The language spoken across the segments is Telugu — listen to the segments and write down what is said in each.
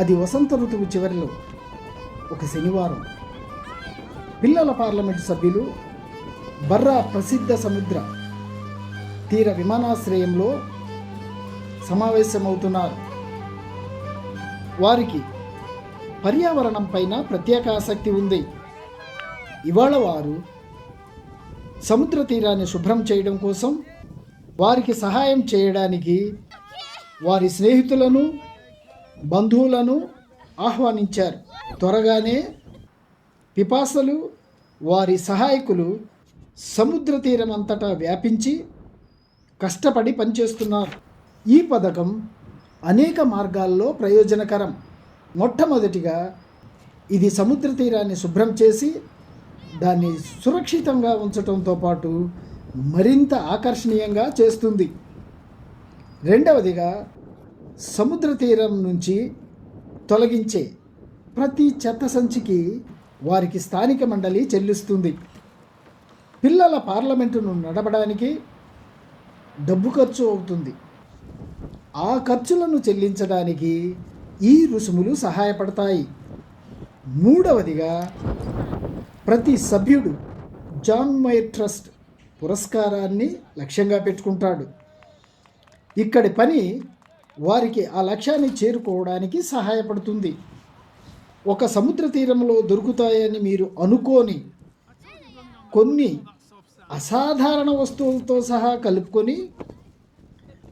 అది వసంత ఋతువు చివరిలో ఒక శనివారం. పిల్లల పార్లమెంటు సభ్యులు బర్రా ప్రసిద్ధ సముద్ర తీర విమానాశ్రయంలో సమావేశమవుతున్నారు. వారికి పర్యావరణం పైన ప్రత్యేక ఆసక్తి ఉంది. ఇవాళ వారు సముద్ర తీరాన్ని శుభ్రం చేయడం కోసం వారికి సహాయం చేయడానికి వారి స్నేహితులను బంధువులను ఆహ్వానించారు. త్వరగానే పిపాసలు వారి సహాయకులు సముద్ర తీరం అంతటా వ్యాపించి కష్టపడి పనిచేస్తున్నారు. ఈ పథకం అనేక మార్గాల్లో ప్రయోజనకరం. మొట్టమొదటిగా ఇది సముద్ర తీరాన్ని శుభ్రం చేసి దాన్ని సురక్షితంగా ఉంచడంతో పాటు మరింత ఆకర్షణీయంగా చేస్తుంది. రెండవదిగా సముద్ర తీరం నుంచి తొలగించే ప్రతి చెత్త సంచికి వారికి స్థానిక మండలి చెల్లిస్తుంది. పిల్లల పార్లమెంటును నడపడానికి డబ్బు ఖర్చు అవుతుంది. ఆ ఖర్చులను చెల్లించడానికి ఈ రుసుములు సహాయపడతాయి. మూడవదిగా ప్రతి సభ్యుడు జాన్ మయర్ ట్రస్ట్ పురస్కారాన్ని లక్ష్యంగా పెట్టుకుంటాడు. ఇక్కడి పని వారికి ఆ లక్ష్యాన్ని చేరుకోవడానికి సహాయపడుతుంది. ఒక సముద్ర తీరంలో దొరుకుతాయని మీరు అనుకోని కొన్ని అసాధారణ వస్తువులతో సహా కలుపుకొని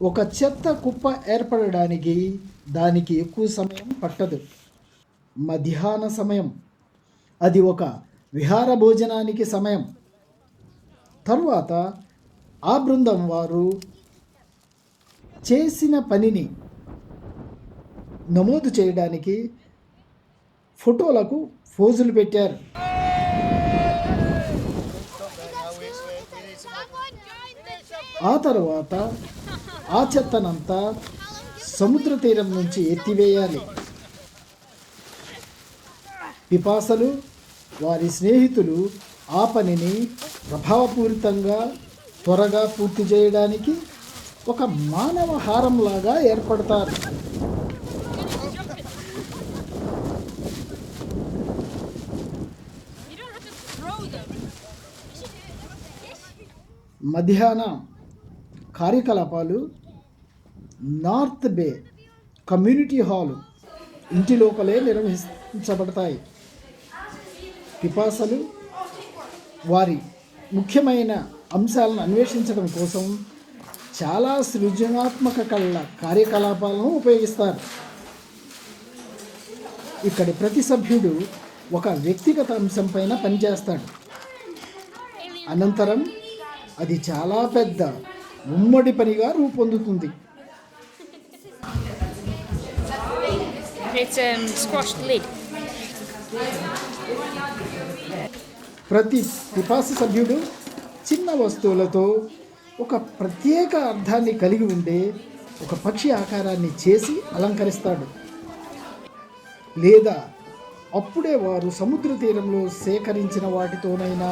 ఒక చెత్త కుప్ప ఏర్పడడానికి దానికి ఎక్కువ సమయం పట్టదు. మధ్యాహ్న సమయం, అది ఒక విహార భోజనానికి సమయం. తరువాత ఆ బృందం వారు చేసిన పనిని నమోదు చేయడానికి ఫోటోలకు ఫోజులు పెట్టారు. ఆ తర్వాత ఆ చెత్తనంతా సముద్ర తీరం నుంచి ఎత్తివేయాలి. పిపాసలు వారి స్నేహితులు ఆ పనిని ప్రభావపూరితంగా త్వరగా పూర్తి చేయడానికి ఒక మానవ హారంలాగా ఏర్పడతారు. మధ్యాహ్న కార్యకలాపాలు నార్త్ బే కమ్యూనిటీ హాలు ఇంటి లోపలే నిర్వహించబడతాయి. పిపాసలు వారి ముఖ్యమైన అంశాలను అన్వేషించడం కోసం చాలా సృజనాత్మక కార్యకలాపాలను ఉపయోగిస్తారు. ఇక్కడి ప్రతి సభ్యుడు ఒక వ్యక్తిగత అంశం పైన పనిచేస్తాడు. అనంతరం అది చాలా పెద్ద ఉమ్మడి పనిగా రూపొందుతుంది. ప్రతి పిపాస సభ్యుడు చిన్న వస్తువులతో ఒక ప్రత్యేక అర్థాన్ని కలిగి ఉండే ఒక పక్షి ఆకారాన్ని చేసి అలంకరిస్తాడు. లేదా అప్పుడే వారు సముద్ర తీరంలో సేకరించిన వాటితోనైనా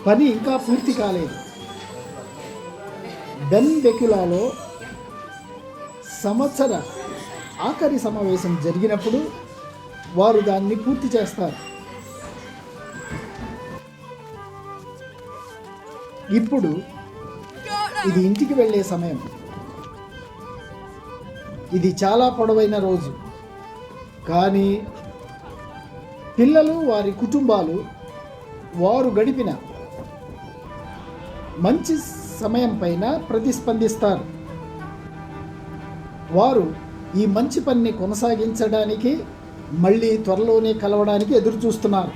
పని ఇంకా పూర్తి కాలేదు. బెన్ బెక్యులాలో సంవత్సర ఆఖరి సమావేశం జరిగినప్పుడు వారు దాన్ని పూర్తి చేస్తారు. ఇప్పుడు ఇది ఇంటికి వెళ్ళే సమయం. ఇది చాలా పొడవైన రోజు, కానీ పిల్లలు వారి కుటుంబాలు వారు గడిపిన మంచి సమయం పైన ప్రతిస్పందిస్తారు. వారు ఈ మంచి పనిని కొనసాగించడానికి మళ్ళీ త్వరలోనే కలవడానికి ఎదురు చూస్తున్నారు.